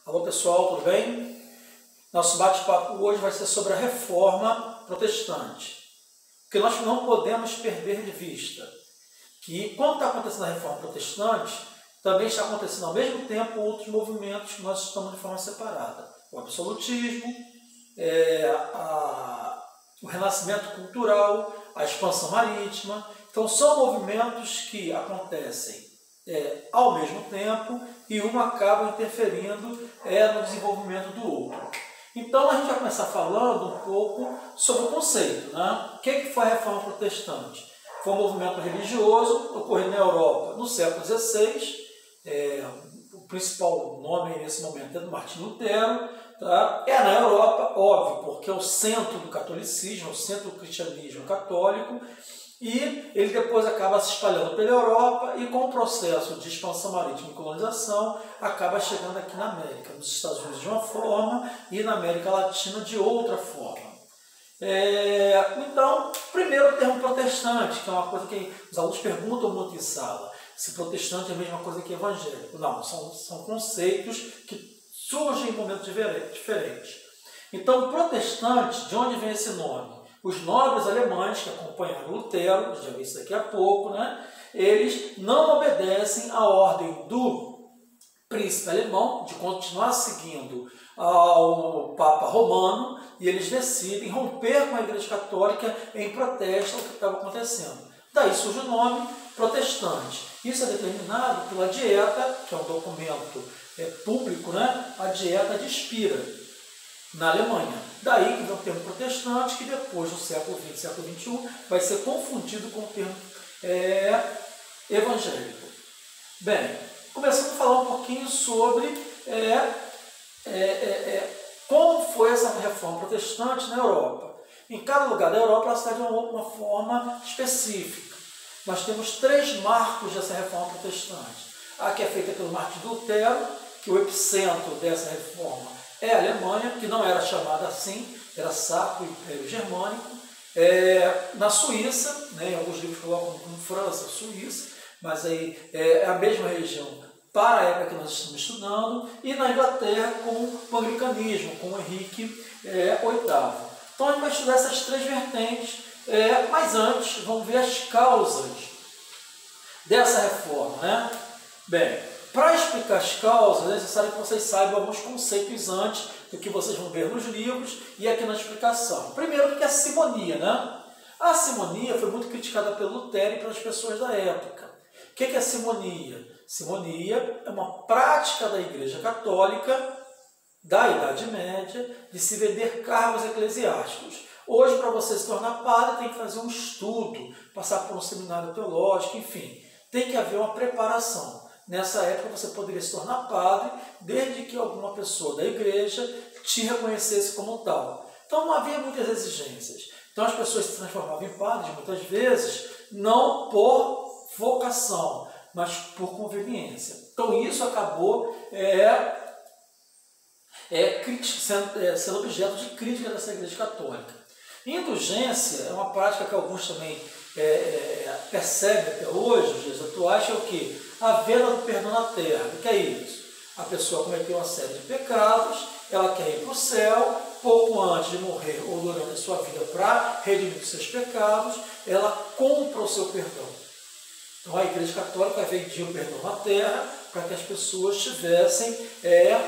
Alô pessoal, tudo bem? Nosso bate-papo hoje vai ser sobre a Reforma Protestante. Porque nós não podemos perder de vista que quando está acontecendo a Reforma Protestante, também está acontecendo ao mesmo tempo outros movimentos que nós estamos de forma separada. O absolutismo, o renascimento cultural, a expansão marítima. Então são movimentos que acontecem ao mesmo tempo e um acaba interferindo no desenvolvimento do outro. Então a gente vai começar falando um pouco sobre o conceito, né? O que foi a Reforma Protestante? Foi um movimento religioso ocorrido na Europa no século XVI. O principal nome nesse momento é do Martinho Lutero. Tá? É na Europa, óbvio, porque é o centro do catolicismo, o centro do cristianismo católico. E ele depois acaba se espalhando pela Europa e com o processo de expansão marítima e colonização acaba chegando aqui na América, nos Estados Unidos de uma forma e na América Latina de outra forma. Então, primeiro o termo protestante, que é uma coisa que os alunos perguntam muito em sala, se protestante é a mesma coisa que evangélico. Não, são conceitos que surgem em momentos diferentes. Então, protestante, de onde vem esse nome? Os nobres alemães que acompanharam Lutero, já vi isso daqui a pouco, né? Eles não obedecem à ordem do príncipe alemão de continuar seguindo ao Papa Romano e eles decidem romper com a Igreja Católica em protesto ao que estava acontecendo. Daí surge o nome protestante. Isso é determinado pela Dieta, que é um documento público, né? A Dieta de Spira, na Alemanha. Daí que vem o termo protestante, que depois, no século XX, século XXI, vai ser confundido com o termo evangélico. Bem, começando a falar um pouquinho sobre como foi essa reforma protestante na Europa. Em cada lugar da Europa, ela se dá de uma forma específica. Nós temos 3 marcos dessa reforma protestante. A que é feita pelo Martinho Lutero, que o epicentro dessa reforma é a Alemanha, que não era chamada assim, era Sacro Império Germânico. Na Suíça, né, em alguns livros colocam como França, Suíça, mas aí é a mesma região para a época que nós estamos estudando, e na Inglaterra com o anglicanismo, com Henrique VIII. Então a gente vai estudar essas 3 vertentes, mas antes vamos ver as causas dessa reforma, né? Bem, para explicar as causas, é necessário que vocês saibam alguns conceitos antes do que vocês vão ver nos livros e aqui na explicação. Primeiro, o que é a simonia, né? A simonia foi muito criticada pelo Lutero e pelas pessoas da época. O que é a simonia? Simonia é uma prática da Igreja Católica da Idade Média de se vender cargos eclesiásticos. Hoje, para você se tornar padre, tem que fazer um estudo, passar por um seminário teológico, enfim, tem que haver uma preparação. Nessa época você poderia se tornar padre desde que alguma pessoa da igreja te reconhecesse como tal. Então não havia muitas exigências. Então as pessoas se transformavam em padres muitas vezes não por vocação, mas por conveniência. Então isso acabou sendo objeto de crítica dessa igreja católica. Indulgência é uma prática que alguns também percebem até hoje, nos dias atuais, que é o quê? A venda do perdão na terra. O que é isso? A pessoa cometeu uma série de pecados, ela quer ir para o céu, pouco antes de morrer ou durante a sua vida para redimir os seus pecados, ela compra o seu perdão. Então a Igreja Católica vendia o perdão na terra para que as pessoas tivessem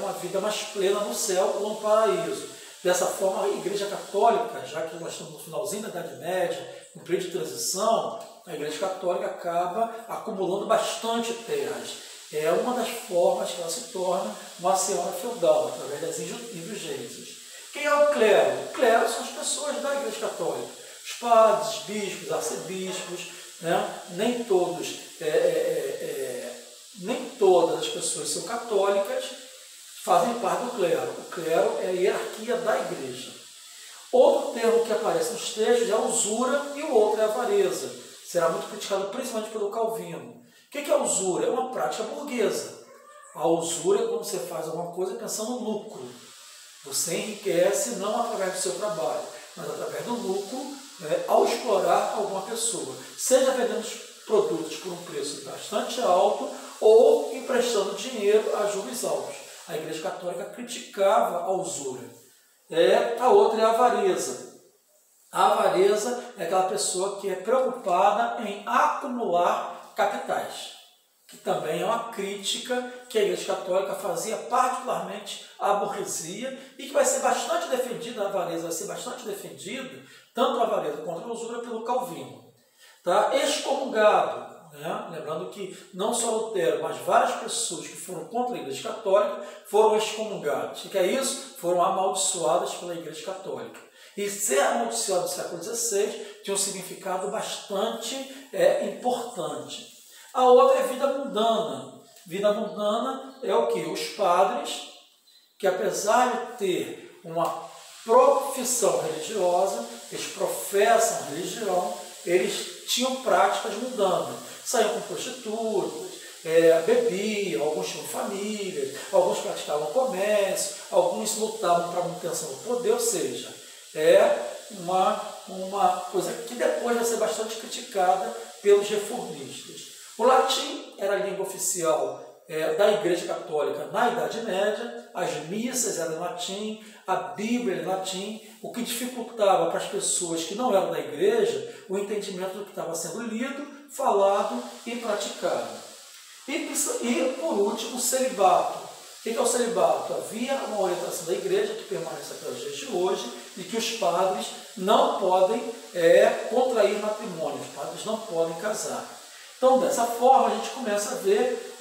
uma vida mais plena no céu ou no paraíso. Dessa forma, a Igreja Católica, já que nós estamos no finalzinho da Idade Média, no período de transição, a Igreja Católica acaba acumulando bastante terras. É uma das formas que ela se torna uma senhora feudal, através das indulgências. Quem é o clero? O clero são as pessoas da Igreja Católica. Os padres, bispos, arcebispos, né? Nem todas as pessoas são católicas, fazem parte do clero. O clero é a hierarquia da igreja. Outro termo que aparece nos textos é a usura e o outro é a avareza. Será muito criticado principalmente pelo Calvino. O que é a usura? É uma prática burguesa. A usura é quando você faz alguma coisa pensando no lucro. Você enriquece não através do seu trabalho, mas através do lucro, ao explorar alguma pessoa. Seja vendendo produtos por um preço bastante alto ou emprestando dinheiro a juros altos. A Igreja Católica criticava a usura. A outra é a avareza. A avareza é aquela pessoa que é preocupada em acumular capitais, que também é uma crítica que a Igreja Católica fazia particularmente à burguesia e que vai ser bastante defendida, a avareza vai ser bastante defendida, tanto a avareza quanto a usura, pelo Calvino. Tá? Excomungado, né? Lembrando que não só Lutero, mas várias pessoas que foram contra a Igreja Católica foram excomungadas. O que é isso? Foram amaldiçoadas pela Igreja Católica. E ser amaldiçoado no século XVI tinha um significado bastante importante. A outra é vida mundana. Vida mundana é o quê? Os padres, que apesar de ter uma profissão religiosa, eles professam religião, eles tinham práticas mundanas. Saíam com prostitutas, bebiam, alguns tinham famílias, alguns praticavam comércio, alguns lutavam para a manutenção do poder, ou seja, uma coisa que depois vai ser bastante criticada pelos reformistas. O latim era a língua oficial da Igreja Católica na Idade Média, as missas eram em latim, a Bíblia em latim, o que dificultava para as pessoas que não eram da Igreja o entendimento do que estava sendo lido, falado e praticado. E por último, o celibato. O que é o celibato? Havia uma orientação da Igreja, que permanece até os dias de hoje, de que os padres não podem contrair matrimônio, os padres não podem casar. Então, dessa forma, a gente começa a ver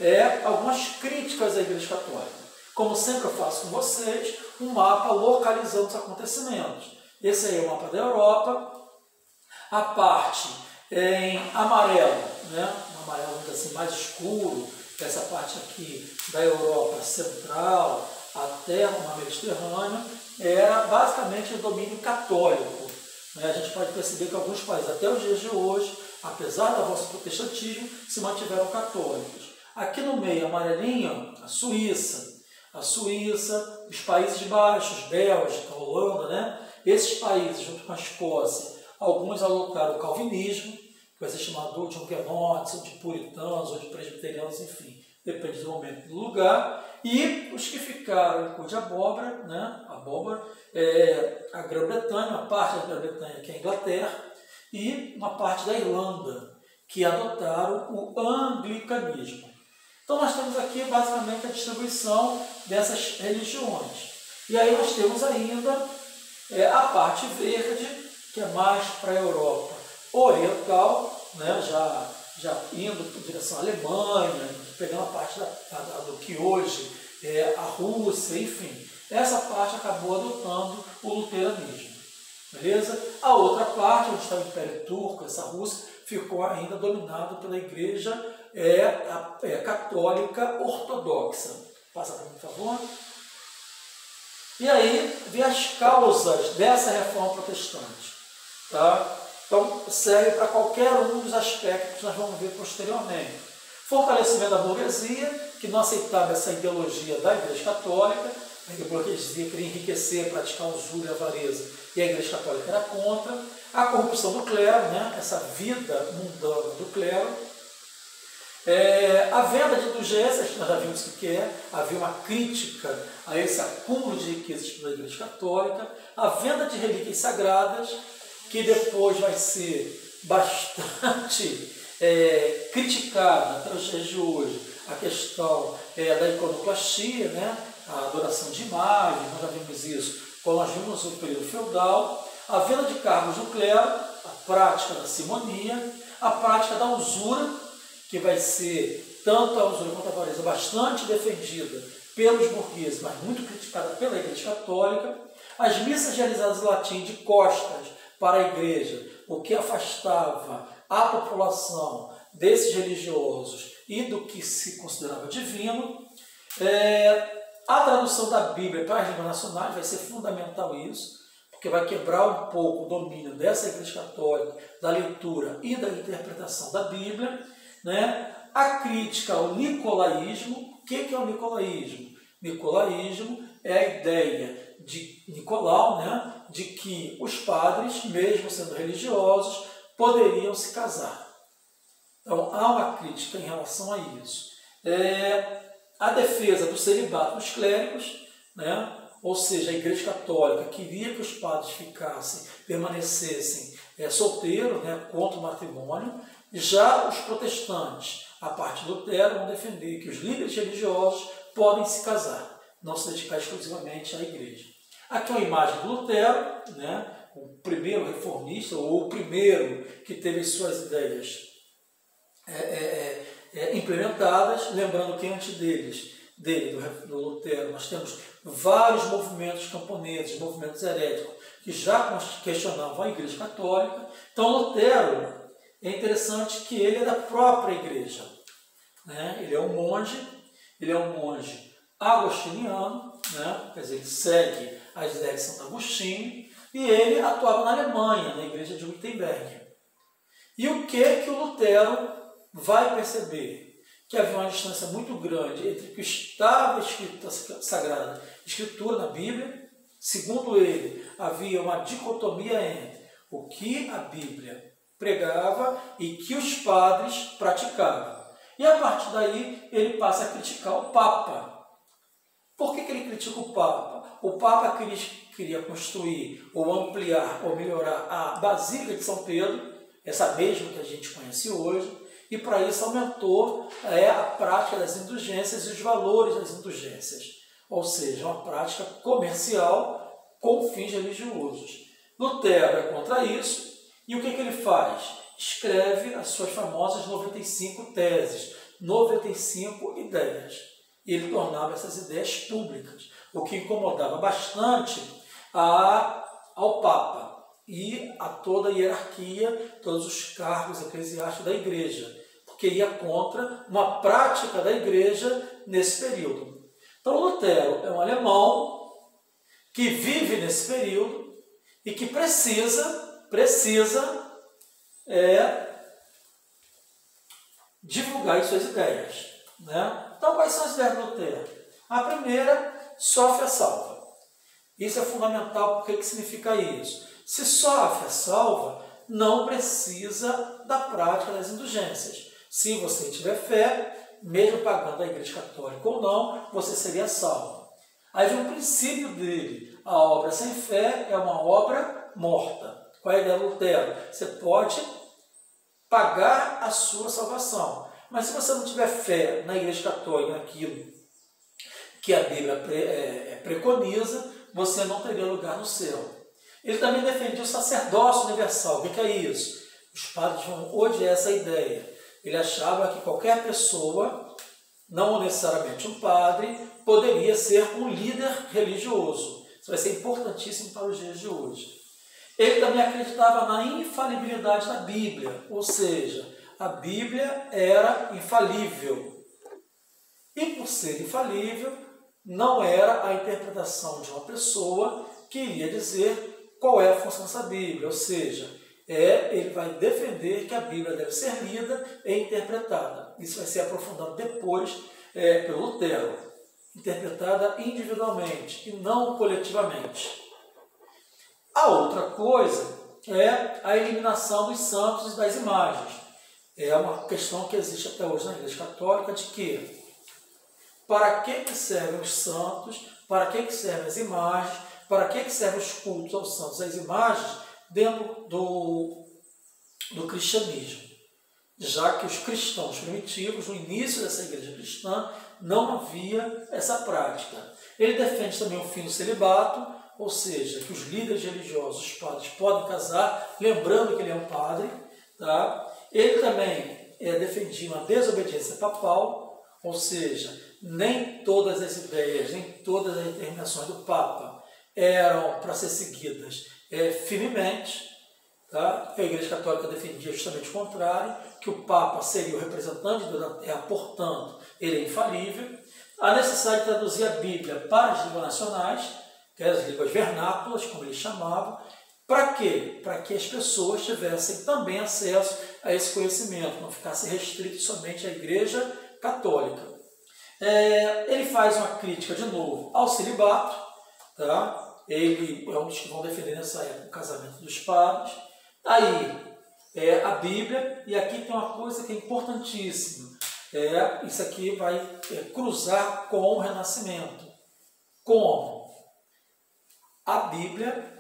algumas críticas à Igreja Católica. Como sempre eu faço com vocês, um mapa localizando os acontecimentos. Esse aí é o mapa da Europa. A parte em amarelo, né? Um amarelo assim, mais escuro, essa parte aqui da Europa Central até o Mar Mediterrâneo, era basicamente o domínio católico. A gente pode perceber que alguns países, até os dias de hoje, apesar do avanço do protestantismo, se mantiveram católicos. Aqui no meio, amarelinho, a Suíça, os Países Baixos, Bélgica, Holanda, né? Esses países, junto com a Escócia, alguns adotaram o calvinismo, que vai ser chamado de huguenotes, ou de puritanos, ou de presbiterianos, enfim, depende do momento e do lugar. E os que ficaram em cu de abóbora, né? A Grã-Bretanha, uma parte da Grã-Bretanha que é a Inglaterra, e uma parte da Irlanda, que adotaram o anglicanismo. Então nós temos aqui basicamente a distribuição dessas religiões. E aí nós temos ainda a parte verde, que é mais para a Europa oriental, né? já indo em direção à Alemanha, pegando a parte do que hoje é a Rússia, enfim. Essa parte acabou adotando o luteranismo. Beleza? A outra parte, onde está o Império Turco, essa Rússia, ficou ainda dominada pela Igreja Católica Ortodoxa. Passa para mim, por favor. E aí, vê as causas dessa reforma protestante. Tá? Então, serve para qualquer um dos aspectos que nós vamos ver posteriormente. Fortalecimento da burguesia, que não aceitava essa ideologia da Igreja Católica. A burguesia queria enriquecer, praticar usura e avareza, e a Igreja Católica era contra. A corrupção do clero, né? Essa vida mundana do clero. A venda de indulgências, nós já vimos o que é, havia uma crítica a esse acúmulo de riquezas pela Igreja Católica. A venda de relíquias sagradas, que depois vai ser bastante criticada até os dias de hoje, a questão da iconoclastia, né? A adoração de imagens, nós já vimos isso quando nós vimos o período feudal. A venda de cargos no clero, a prática da simonia, a prática da usura, que vai ser tanto a usura quanto a avareza bastante defendida pelos burgueses, mas muito criticada pela Igreja Católica. As missas realizadas em latim de costas para a Igreja, o que afastava a população desses religiosos e do que se considerava divino. A tradução da Bíblia para as línguas nacionais vai ser fundamental isso, porque vai quebrar um pouco o domínio dessa Igreja Católica, da leitura e da interpretação da Bíblia, né? A crítica ao nicolaísmo. O que é o nicolaísmo? Nicolaísmo é a ideia de Nicolau, né? De que os padres, mesmo sendo religiosos, poderiam se casar. Então, há uma crítica em relação a isso. a defesa do celibato dos clérigos, né? Ou seja, a Igreja Católica queria que os padres permanecessem solteiros, né? Contra o matrimônio. Já os protestantes, a parte de Lutero, vão defender que os líderes religiosos podem se casar, não se dedicar exclusivamente à Igreja. Aqui é uma imagem do Lutero, né? O primeiro reformista, ou o primeiro que teve suas ideias implementadas, lembrando que antes do Lutero, nós temos vários movimentos camponeses, movimentos heréticos, que já questionavam a Igreja Católica. Então, Lutero, é interessante que ele é da própria Igreja, né? Ele é um monge agostiniano, né? Quer dizer, ele segue as ideias de Santo Agostinho, e ele atuava na Alemanha, na Igreja de Wittenberg. E o que o Lutero vai perceber? Que havia uma distância muito grande entre o que estava escrito na Sagrada Escritura, na Bíblia. Segundo ele, havia uma dicotomia entre o que a Bíblia pregava e que os padres praticavam. E a partir daí, ele passa a criticar o Papa. Por que ele critica o Papa? O Papa queria construir, ou ampliar, ou melhorar a Basílica de São Pedro, essa mesma que a gente conhece hoje, e para isso aumentou a prática das indulgências e os valores das indulgências, ou seja, uma prática comercial com fins religiosos. Lutero é contra isso, e o que ele faz? Escreve as suas famosas 95 teses, 95 ideias. E ele tornava essas ideias públicas, o que incomodava bastante ao Papa e a toda a hierarquia, todos os cargos eclesiásticos da Igreja, porque ia contra uma prática da Igreja nesse período. Então, Lutero é um alemão que vive nesse período e que precisa divulgar as suas ideias, né? Então, quais são as ideias de Lutero? A primeira, sofre a salva. Isso é fundamental. Porque que significa isso? Se sofre a salva, não precisa da prática das indulgências. Se você tiver fé, mesmo pagando a Igreja Católica ou não, você seria salvo. Aí vem o princípio dele. A obra sem fé é uma obra morta. Qual é a ideia do Lutero? Você pode pagar a sua salvação, mas se você não tiver fé na Igreja Católica, naquilo que a Bíblia preconiza, você não teria lugar no céu. Ele também defendia o sacerdócio universal. O que é isso? Os padres vão odiar essa ideia. Ele achava que qualquer pessoa, não necessariamente um padre, poderia ser um líder religioso. Isso vai ser importantíssimo para os dias de hoje. Ele também acreditava na infalibilidade da Bíblia, ou seja, a Bíblia era infalível. E por ser infalível, não era a interpretação de uma pessoa que iria dizer qual é a função dessa Bíblia, ou seja, ele vai defender que a Bíblia deve ser lida e interpretada. Isso vai ser aprofundado depois pelo Lutero, interpretada individualmente e não coletivamente. A outra coisa é a eliminação dos santos e das imagens. É uma questão que existe até hoje na Igreja Católica, de que para que servem os santos, para que servem as imagens, para que servem os cultos aos santos e às imagens dentro do cristianismo. Já que os cristãos primitivos, no início dessa igreja cristã, não havia essa prática. Ele defende também o fim do celibato, ou seja, que os líderes religiosos, os padres, podem casar, lembrando que ele é um padre. Tá? Ele também defendia uma desobediência papal, ou seja, nem todas as ideias, nem todas as determinações do Papa eram para ser seguidas firmemente. Tá? A Igreja Católica defendia justamente o contrário, que o Papa seria o representante de Deus na Terra, portanto, ele é infalível. A necessidade de traduzir a Bíblia para as línguas nacionais, que eram as línguas vernáculas, como eles chamavam. Para quê? Para que as pessoas tivessem também acesso a esse conhecimento, não ficasse restrito somente à Igreja Católica. Ele faz uma crítica, de novo, ao celibato. Tá? Ele é um dos que vão defender nessa época o casamento dos padres. Aí, a Bíblia, e aqui tem uma coisa que é importantíssima. Isso aqui vai cruzar com o Renascimento. Como? A Bíblia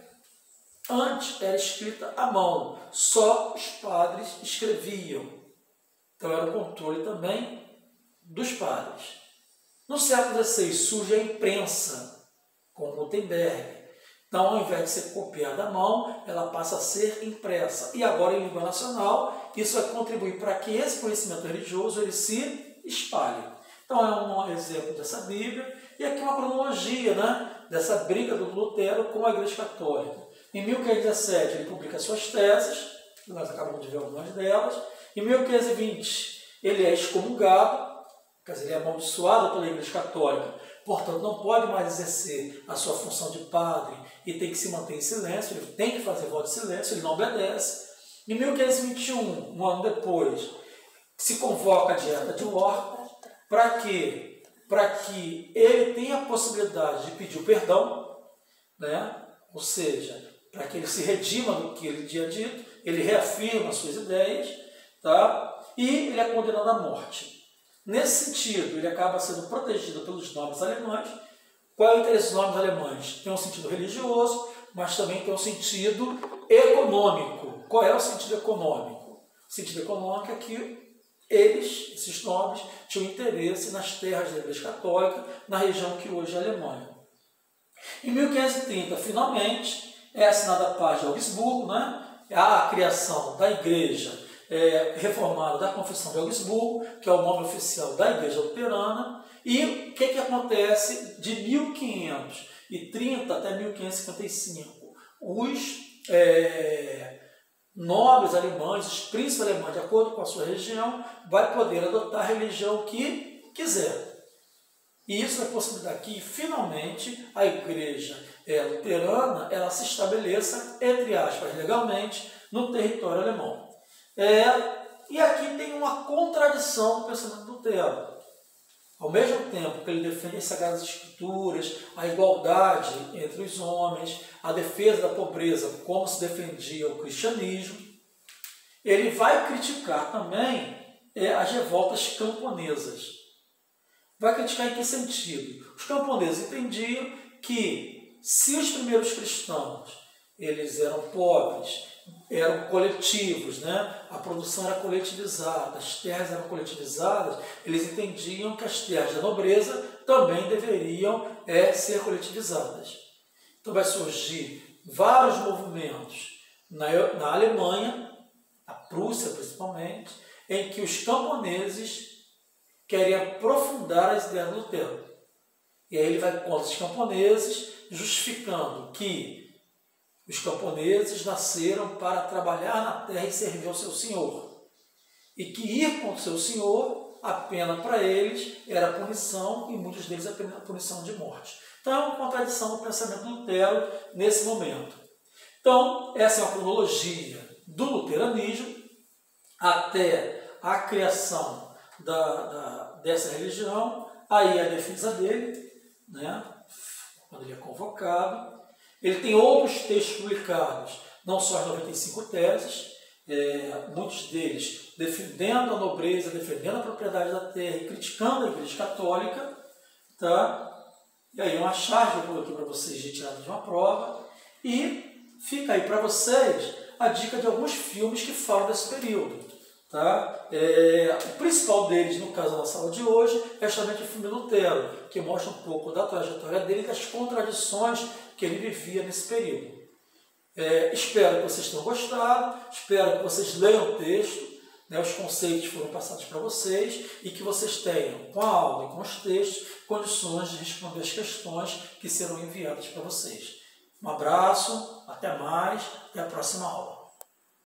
antes era escrita à mão, só os padres escreviam. Então era o controle também dos padres. No século XVI surge a imprensa, com Gutenberg. Então, ao invés de ser copiada à mão, ela passa a ser impressa. E agora, em língua nacional, isso vai contribuir para que esse conhecimento religioso ele se espalhe. Então, é um exemplo dessa Bíblia. E aqui uma cronologia, né, dessa briga do Lutero com a Igreja Católica. Em 1517, ele publica suas teses, nós acabamos de ver algumas delas. Em 1520, ele é excomungado, quer dizer, ele é amaldiçoado pela Igreja Católica. Portanto, não pode mais exercer a sua função de padre e tem que se manter em silêncio, ele tem que fazer voto de silêncio, ele não obedece. Em 1521, um ano depois, se convoca a Dieta de Worms. Para quê? Para que ele tenha a possibilidade de pedir o perdão, né? Ou seja, para que ele se redima do que ele tinha dito, ele reafirma as suas ideias, tá? E ele é condenado à morte. Nesse sentido, ele acaba sendo protegido pelos nobres alemães. Qual é o interesse dos nobres alemães? Tem um sentido religioso, mas também tem um sentido econômico. Qual é o sentido econômico? O sentido econômico é que eles, esses nobres, tinham interesse nas terras da Igreja Católica, na região que hoje é a Alemanha. Em 1530, finalmente, é assinada a paz de Augsburgo, né? A criação da Igreja reformada da Confissão de Augsburgo, que é o nome oficial da Igreja Luterana. E o que acontece de 1530 até 1555? Os nobres alemães, os príncipes alemães, de acordo com a sua região, vai poder adotar a religião que quiser. E isso vai possibilitar que, finalmente, a Igreja luterana ela se estabeleça, entre aspas, legalmente, no território alemão. E aqui tem uma contradição do pensamento de Lutero. Ao mesmo tempo que ele defende as Sagradas Escrituras, a igualdade entre os homens, a defesa da pobreza, como se defendia o cristianismo, ele vai criticar também as revoltas camponesas. Vai criticar em que sentido? Os camponeses entendiam que se os primeiros cristãos eles eram pobres, eram coletivos, né? A produção era coletivizada, as terras eram coletivizadas, eles entendiam que as terras da nobreza também deveriam ser coletivizadas. Então vai surgir vários movimentos na Alemanha, na Prússia principalmente, em que os camponeses querem aprofundar as ideias do Lutero. E aí ele vai contra os camponeses, justificando que os camponeses nasceram para trabalhar na terra e servir ao seu senhor. E que ir contra o seu senhor, a pena para eles era punição, e muitos deles a punição de morte. Então é uma contradição no pensamento do Lutero nesse momento. Então, essa é uma cronologia do luteranismo até a criação dessa religião, aí a defesa dele, né, quando ele é convocado. Ele tem outros textos publicados, não só as 95 teses, muitos deles defendendo a nobreza, defendendo a propriedade da terra e criticando a Igreja Católica. Tá? E aí uma charge que eu coloquei para vocês retirada de uma prova. E fica aí para vocês a dica de alguns filmes que falam desse período. Tá? O principal deles, no caso da nossa aula de hoje, é justamente o filme Lutero, que mostra um pouco da trajetória dele e das contradições que ele vivia nesse período. Espero que vocês tenham gostado, espero que vocês leiam o texto, né, os conceitos foram passados para vocês e que vocês tenham, com a aula e com os textos, condições de responder as questões que serão enviadas para vocês. Um abraço, até mais e a próxima aula.